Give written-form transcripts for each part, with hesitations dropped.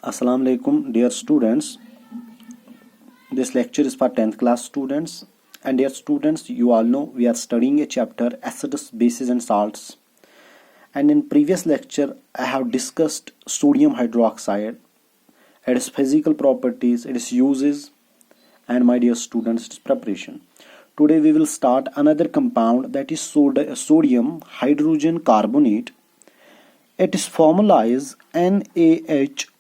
Assalamu alaikum, dear students. This lecture is for 10th class students. And dear students, you all know we are studying a chapter acids, bases and salts. And in previous lecture, I have discussed sodium hydroxide, its physical properties, its uses, and my dear students, its preparation. Today we will start another compound, that is sodium hydrogen carbonate. Its formula is NaHCO3.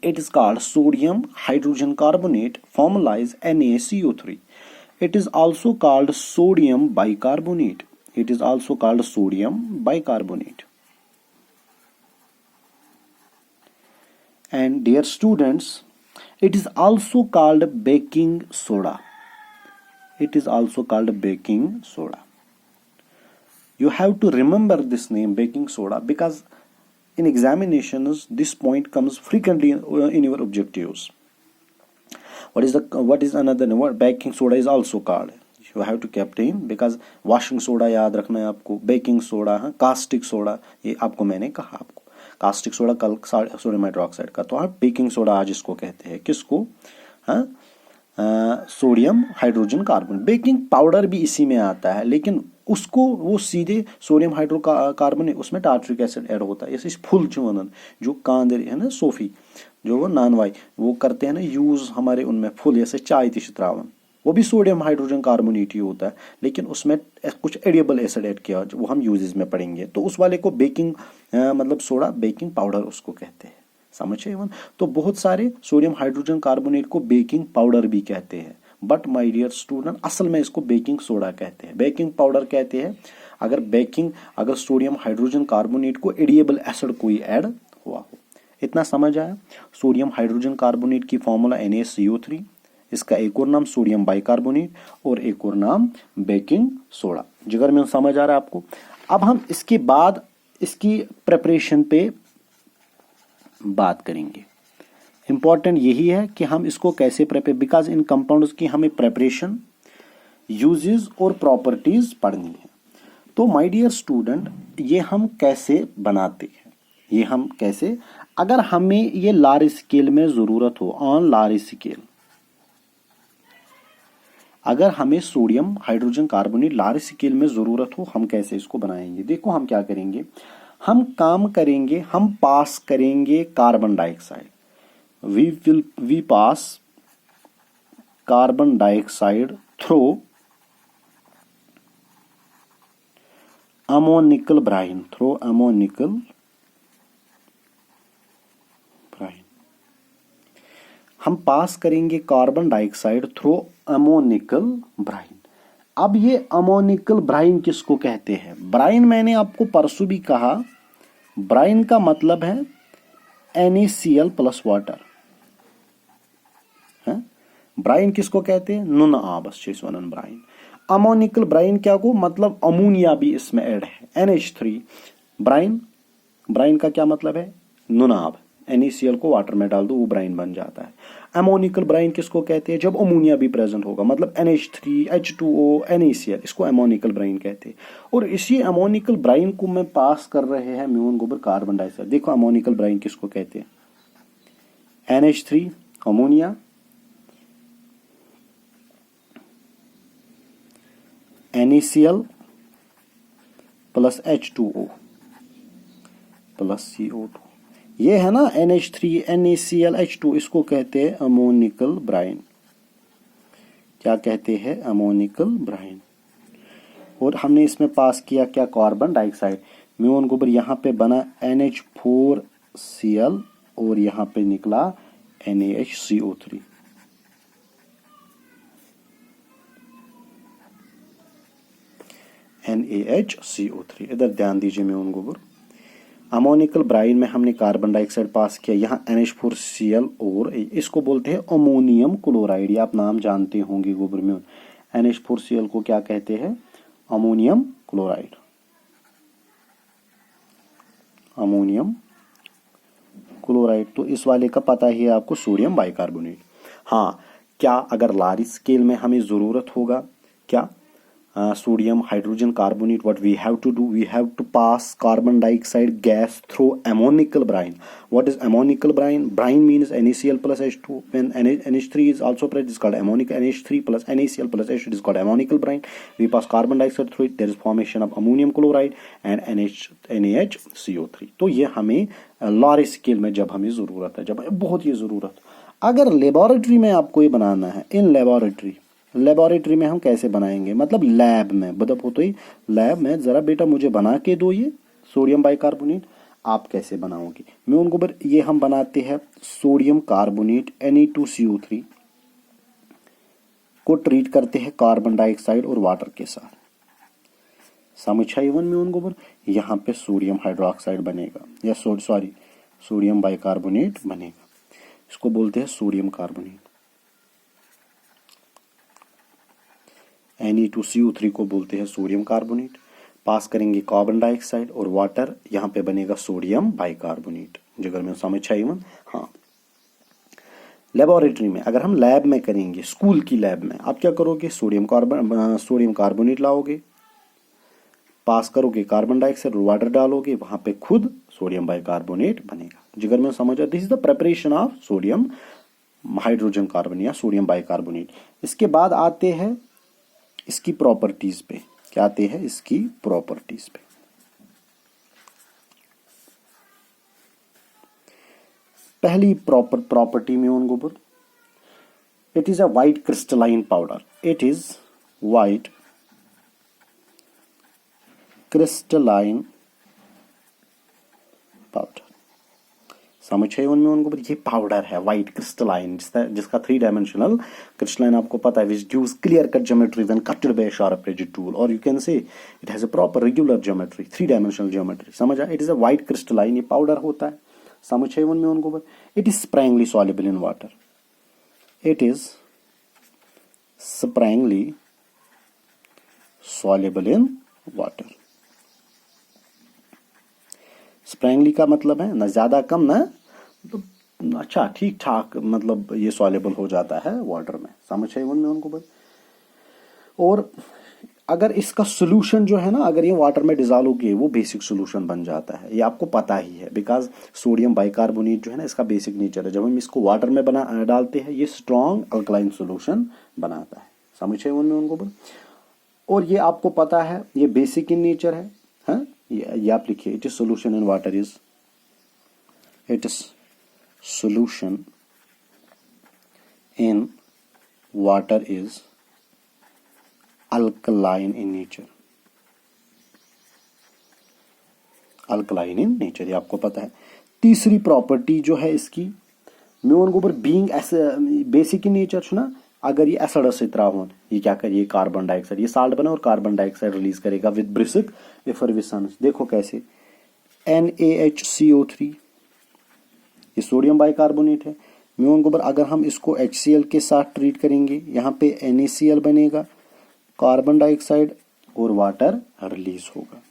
It is called sodium hydrogen carbonate. Formula is NaCO3. It is also called sodium bicarbonate. It is also called sodium bicarbonate. And dear students, it is also called baking soda. It is also called baking soda. You have to remember this name, baking soda, because in examinations this point comes frequently in your objectives. What is another word? Baking soda is also called. You have to keep in, because washing soda याद रखना है आपको, baking soda, caustic soda, ये आपको मैंने कहा आपको caustic soda कल सोडियम हाइड्रोक्साइड का, तो आप बेकिंग सोडा आज इसको कहते हैं, किसको? Sodium hydrogen carbon. Baking powder भी इसी में आता है, लेकिन उसको वो सीधे सोडियम हाइड्रोकार्बन, उसमें टार्ट्रिक एसिड ऐड होता है। जैसे फुल चुनन जो कांदर है ना, सोफी जो वो नानवाई वो करते हैं ना यूज हमारे उनमें, फुल जैसे चाय तिश त्रावन, वो भी सोडियम हाइड्रोजन कार्बोनेट ही होता है, लेकिन उसमें कुछ एडिबल एसिड ऐड किया, वो हम यूजेस में पढ़ेंगे। तो उस वाले को बेकिंग मतलब सोडा, बेकिंग पाउडर उसको कहते हैं, समझे? तो बहुत सारे सोडियम हाइड्रोजन कार्बोनेट को बेकिंग पाउडर भी कहते हैं, बट माय डियर स्टूडेंट असल में इसको बेकिंग सोडा कहते हैं, बेकिंग पाउडर कहते हैं अगर सोडियम हाइड्रोजन कार्बोनेट को एडिबल एसिड कोई ऐड हुआ हो। इतना समझ आया? सोडियम हाइड्रोजन कार्बोनेट की फॉर्मूला NaCO3, इसका एक और नाम सोडियम बाइकार्बोनेट और एक और नाम बेकिंग सोडा। जिगर में समझ आ रहा है आपको? अब हम इसके बाद इसकी प्रिपरेशन पे बात करेंगे। इंपॉर्टेंट यही है कि हम इसको कैसे प्रिपेयर, बिकॉज इन कंपाउंड्स की हमें प्रिपरेशन, यूजेस और प्रॉपर्टीज पढ़नी है। तो माय डियर स्टूडेंट, ये हम कैसे बनाते हैं, ये हम कैसे, अगर हमें ये लार्ज स्केल में जरूरत हो, ऑन लार्ज स्केल, अगर हमें sodium hydrogen carbonate large scale में जरूरत हो, हम कैसे इसको बनाएंगे? देखो हम क्या करेंगे, हम काम करेंगे, हम पास करेंगे carbon dioxide, we pass carbon dioxide through ammonical brine, हम पास करेंगे carbon dioxide through ammoniacal brine. अब ये अमोनिकल ब्राइन किसको कहते हैं? ब्राइन मैंने आपको परसों भी कहा, ब्राइन का मतलब है NaCl प्लस वाटर। ब्राइन किसको कहते हैं? नुन आबस वन ब्राइन। अमोनिकल ब्राइन क्या को मतलब? अमोनिया भी इसमें ऐड है, NH3 ब्राइन का क्या मतलब है? नुन आब। NaCl को वाटर में डाल दो, वो ब्राइन बन जाता है। अमोनिकल ब्राइन किसको कहते हैं? जब अमोनिया भी प्रेजेंट होगा, मतलब NH3 H2O NaCl, इसको अमोनिकल ब्राइन कहते हैं। और इसी अमोनिकल ब्राइन को मैं पास कर रहे हैं म्यून गोबर कार्बन डाइऑक्साइड। देखो अमोनिकल ब्राइन किसको कहते हैं? NH3 ammonia, NaCl plus H2O plus CO2, ये है ना NH3 NaCl H2, इसको कहते हैं अमोनिकल ब्राइन। क्या कहते हैं? Ammoniacal brine. और हमने इसमें पास किया क्या? Carbon dioxide. म्यून गोबर यहाँ पे बना NH4Cl और यहाँ पे निकला NaHCO3। NaHCO3 इधर ध्यान दीजिए म्यून गोबर। अमोनिकल ब्राइन में हमने कार्बन डाइऑक्साइड पास किया, यहाँ NH4Cl और इसको बोलते हैं अमोनियम क्लोराइड। ये आप नाम जानते होंगे गोबर में। NH4Cl को क्या कहते हैं? Ammonium chloride, ammonium chloride. तो इस वाले का पता ही है आपको, सोडियम बाइकार्बोनेट। हाँ, क्या अगर लार्ज स्केल में हमें जरूरत होगा, क्या sodium hydrogen carbonate, what we have to do, we have to pass carbon dioxide gas through ammoniacal brine. What is ammoniacal brine? Brine means NaCl plus H2. When NH3 is also present, it's called ammonic. NH3 plus NaCl plus H2 is called ammoniacal brine. We pass carbon dioxide through it, there is formation of ammonium chloride and NaHCO3. तो ये हमें large scale में जब हमें ज़रूरत है, जब हमें बहुत ही ज़रूरत। अगर लेबोरेटरी में आपको ये बनाना है, इन लेबोरेटरी में हम कैसे बनाएंगे, मतलब लैब में, मतलब हो तो ही लैब में, ज़रा बेटा मुझे बना के दो ये सोडियम बाइकार्बोनेट। आप कैसे बनाओगे? मैं उनको ये हम बनाते हैं सोडियम कार्बोनेट Na2CO3 को ट्रीट करते हैं कार्बन डाइऑक्साइड और वाटर के साथ। समझ आई वन में उनको यहाँ पे सोडियम हाइड्रोक्साइड बनेगा या सॉरी सोडियम बाइकार्बोनेट बनेगा, इसको बोलते हैं सोडियम कार्बोनेट। Na2CO3 को बोलते हैं सोडियम कार्बोनेट। पास करेंगे कार्बन डाइऑक्साइड और वाटर, यहाँ पे बनेगा सोडियम बाइकार्बोनेट। जिगर में समझ आई वन। हाँ, लेबोरेटरी में अगर हम लैब में करेंगे, स्कूल की लैब में, आप क्या करोगे? सोडियम कार्बोनेट लाओगे, पास करोगे कार्बन डाइऑक्साइड और वाटर डालोगे, वहां पे खुद सोडियम बाइकार्बोनेट बनेगा। जिगर में समझ, this is the preparation of sodium hydrogen carbon या सोडियम बाइकार्बोनेट। इसके बाद आते हैं इसकी प्रॉपर्टीज पे। क्या आते हैं? इसकी प्रॉपर्टीज पे। पहली प्रॉपर्टी में उनको, it is a white crystalline powder. It is white crystalline powder. समझ है उनमें उनको, ये पाउडर है वाइट क्रिस्टलाइन, जिसका 3 डायमेंशनल क्रिस्टलाइन आपको पता है, which gives clear cut geometry when cutted by a sharp edged tool, और you can say it has a proper regular geometry, 3 dimensional geometry. समझा? It is a white crystalline, ये powder होता है। समझ है उनमें उनको, it is sparingly soluble in water. It is sparingly soluble in water. Sparingly का मतलब है ना ज्यादा कम ना, तो अच्छा ठीक ठाक, मतलब ये सॉल्युबल हो जाता है वाटर में। समझ है उनमें उनको। और अगर इसका सोल्यूशन जो है ना, अगर ये वाटर में डिजॉल्व होगी, वो बेसिक सोल्यूशन बन जाता है। ये आपको पता ही है, बिकॉज सोडियम बाइकार्बोनेट जो है ना, इसका बेसिक नेचर है, जब हम इसको वाटर में डालते हैं, ये स्ट्रॉन्ग अल्कलाइन सोल्यूशन बनाता है। समझ है उनमें उनको। और ये आपको पता है, ये बेसिक इन नेचर है। हाँ, ये आप लिखिए, it is solution in water is, it is solution in water is alkaline in nature. Alkaline in nature, ये आपको पता है। तीसरी प्रॉपर्टी जो है इसकी, मैं उनको बीइंग बेसिक इन नेचर ना, अगर ये एसिड से त्रावन, ये क्या करिए, कार्बन डाइऑक्साइड, ये साल्ट बना और कार्बन डाइऑक्साइड रिलीज करेगा विद ब्रिस्क एफरवेसेंस। देखो कैसे, NaHCO3, ये सोडियम बाइकार्बोनेट है। मैं उनको अगर हम इसको HCl के साथ ट्रीट करेंगे, यहाँ पे NaCl बनेगा, कार्बन डाइऑक्साइड और वाटर रिलीज होगा,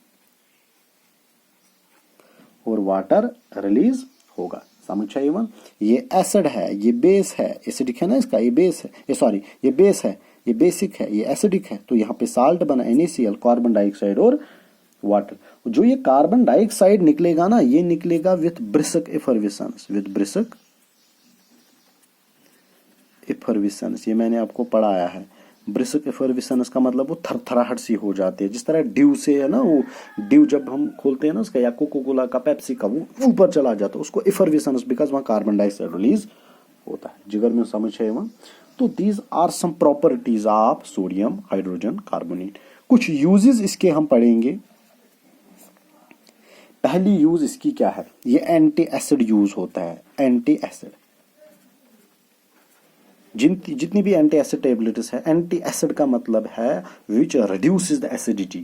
और वाटर रिलीज होगा। समझ आई वन? ये एसिड है, ये बेस है, एसिडिक है ना इसका, ये बेस है, ये सॉरी ये बेस है, ये बेसिक है, ये एसिडिक है, तो यहाँ पे साल्ट बना NaCl, कार्बन डाइऑक्साइड और वाटर। जो ये कार्बन डाइऑक्साइड निकलेगा ना, ये निकलेगा with brisk effervescence, with brisk effervescence. ये मैंने आपको पढ़ाया है। ब्रिस्क एफरवेसेंस का मतलब वो थरथराहट सी हो जाती है, जिस तरह ड्यू से है ना, वो ड्यू जब हम खोलते हैं ना उसका, या कोको कोला का, पेप्सी का, वो ऊपर चला जाता है, उसको एफरवेसेंस, बिकॉज वहाँ कार्बन डाइऑक्साइड रिलीज होता है। जिगर में समझ है वहाँ। तो these are some properties of sodium hydrogen carbonate. कुछ यूजेस इसके हम पढ़ेंगे। पहली यूज इसकी क्या है, ये एंटी एसिड यूज होता है। एंटी एसिड, जितनी भी एंटी एसिड टेबलेट्स है, एंटी एसिड का मतलब है which reduces the acidity.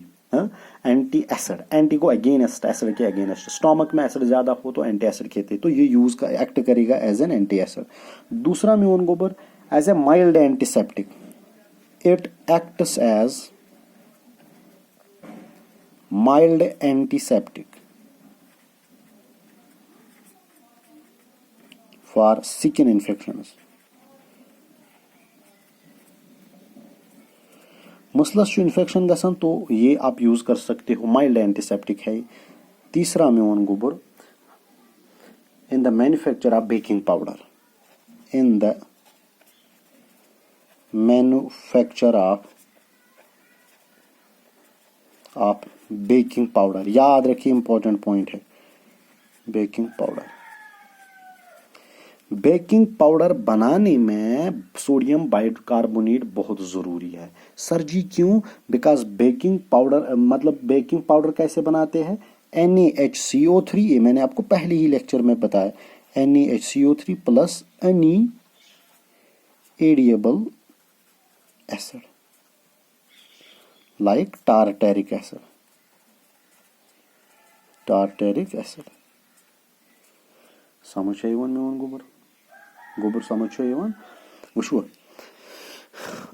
Anti acid, anti को अगेंस्ट, एसिड के अगेंस्ट। स्टोमक में एसिड ज्यादा हो तो एंटी एसिड कहते हैं, तो ये यूज का एक्ट करेगा एज एन एंटी एसिड। दूसरा में उनको पर as a mild antiseptic, it acts as mild antiseptic for skin infections. Muscles infection गसन तो ये आप यूज कर सकते हो, माइल्ड एंटीसेप्टिक है। तीसरा मेवन गोबर, in the manufacture of baking powder, in the manufacture of baking powder, याद रखिए इंपॉर्टेंट पॉइंट है बेकिंग पाउडर। बेकिंग पाउडर बनाने में सोडियम बाइकार्बोनेट बहुत ज़रूरी है। सर जी क्यों? बिकॉज बेकिंग पाउडर मतलब बेकिंग पाउडर कैसे बनाते हैं? NaHCO3, ये मैंने आपको पहले ही लेक्चर में बताया, NaHCO3 plus edible acid like tartaric acid, tartaric acid. समझ यवन मेवन गोबर समझ यवन वुचो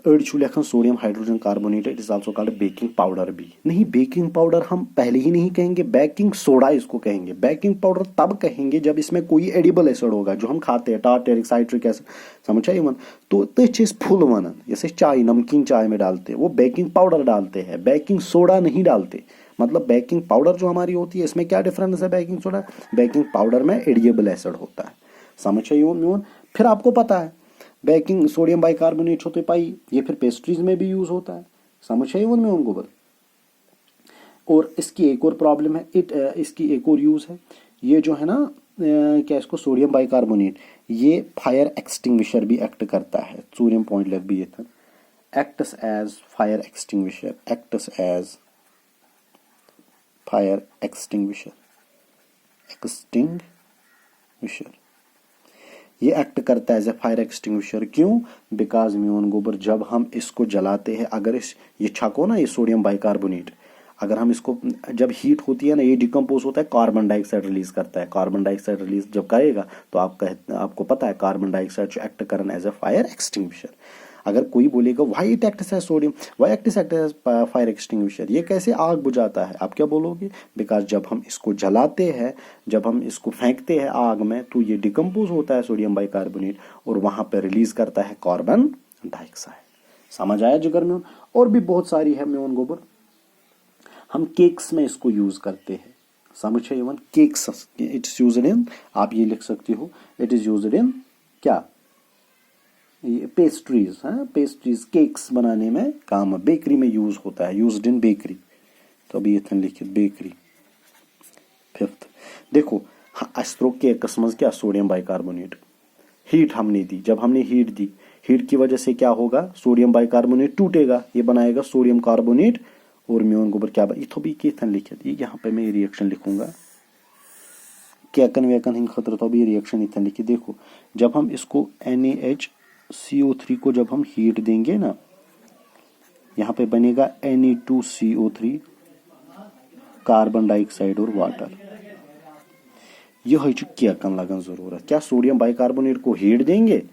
अड़ लेखन sodium hydrogen carbonate, it is also called baking powder भी नहीं। बेकिंग पाउडर हम पहले ही नहीं कहेंगे, बेकिंग सोडा इसको कहेंगे। बेकिंग पाउडर तब कहेंगे जब इसमें कोई एडिबल एसिड होगा जो हम खाते हैं, टार्टेरिक, साइट्रिक एसिड, समझ यवन। तो तथ फुल वन, जैसे चाय, नमकीन चाय में डालते हैं वो बेकिंग पाउडर डालते हैं, बेकिंग सोडा नहीं डालते। मतलब बेकिंग पाउडर जो हमारी होती है इसमें क्या डिफरेंस है? बेकिंग सोडा, बेकिंग पाउडर में एडिएबल एसिड होता है, समझ यवन। फिर आपको पता है बेकिंग सोडियम बाइकार्बोनेट होते पाई, ये फिर पेस्ट्रीज में भी यूज होता है, समझ है उनमें उनको बल। और इसकी एक और प्रॉब्लम है, इसकी एक और यूज है, ये जो है ना क्या इसको सोडियम बाइकार्बोनेट, ये फायर एक्सटिंग्विशर भी एक्ट करता है। सोडियम पॉइंट लग भी ये था, acts as fire extinguisher, acts as fire extinguisher, extinguisher, ये एक्ट करता है एज ए फायर एक्सटिंग्विशर। क्यों? बिकॉज म्यून गोबर जब हम इसको जलाते हैं, अगर ये छको ना, ये सोडियम बाइकार्बोनेट, अगर हम इसको जब हीट होती है ना, ये डिकम्पोज होता है, कार्बन डाइऑक्साइड रिलीज करता है। कार्बन डाइऑक्साइड रिलीज जब करेगा तो आपको पता है कार्बन डाइऑक्साइड एक्ट करना एज ए फायर एक्सटिंग्विशर। अगर कोई बोलेगा why it acts as sodium, why acts as fire extinguisher, ये कैसे आग बुझाता है, आप क्या बोलोगे? बिकॉज जब हम इसको जलाते हैं, जब हम इसको फेंकते हैं आग में, तो ये डिकम्पोज होता है सोडियम बाइकार्बोनेट और वहां पर रिलीज करता है कार्बन डाइऑक्साइड। समझ आया जिगर में? और भी बहुत सारी है म्यून गोबर, हम केक्स में इसको यूज करते हैं, समझ है even cakes, it's used in, आप ये लिख सकते हो, इट इज यूज्ड इन क्या, ये पेस्ट्रीज, हाँ पेस्ट्रीज, केक्स बनाने में काम, बेकरी में यूज होता है, यूज्ड इन बेकरी। तो अभी ये लिखित बेकरी। फिफ्थ देखो, अस त्रो केकस मज क्या सोडियम बाइकार्बोनेट, हीट हमने दी, जब हमने हीट दी, हीट की वजह से क्या होगा, सोडियम बाइकार्बोनेट टूटेगा, ये बनाएगा सोडियम कार्बोनेट और म्यून गोबर क्या इथो भी केथन लिखित, ये यहाँ पे मैं रिएक्शन लिखूंगा केकन वेकन हिंग खतर, तो भी रिएक्शन इथन लिखित। देखो जब हम इसको NaHCO3 को जब हम हीट देंगे ना, यहाँ पे बनेगा Na2CO3, कार्बन डाइऑक्साइड और वाटर। यह केकन लगन जरूरत, क्या सोडियम बाइकार्बोनेट को हीट देंगे,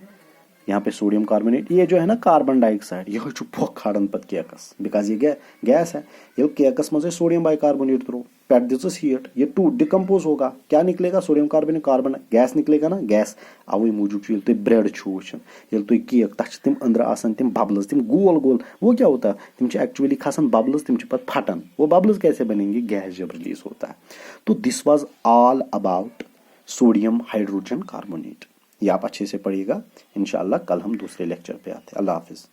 यहाँ पे सोडियम कार्बोनेट, ये जो है ना कार्बन डाइऑक्साइड, यह पोख खाड़न पत केकस, बिकॉज ये गैस है, ये केकस मजे sodium bicarbonate throw pet this heat, ये टू डिकम्पोज होगा, क्या निकलेगा, सोडियम कार्बोनेट, कार्बन गैस निकलेगा ना, गैस। अवे मूजूब तुम ब्रेड छो वुचन, ये तुम केक तथ तिम अंदर आसान तिम बबल्स, तिम गोल गोल, वो क्या होता है, तिम एक्चुअली खसान बबल्स, तिम पत फटन, वो बबल्स कैसे बनेंगे, गैस जब रिलीज होता है। तो this was all about sodium hydrogen carbonate, ये आप अच्छे से पढ़िएगा। इंशाल्लाह कल हम दूसरे लेक्चर पे आते हैं। अल्लाह हाफिज।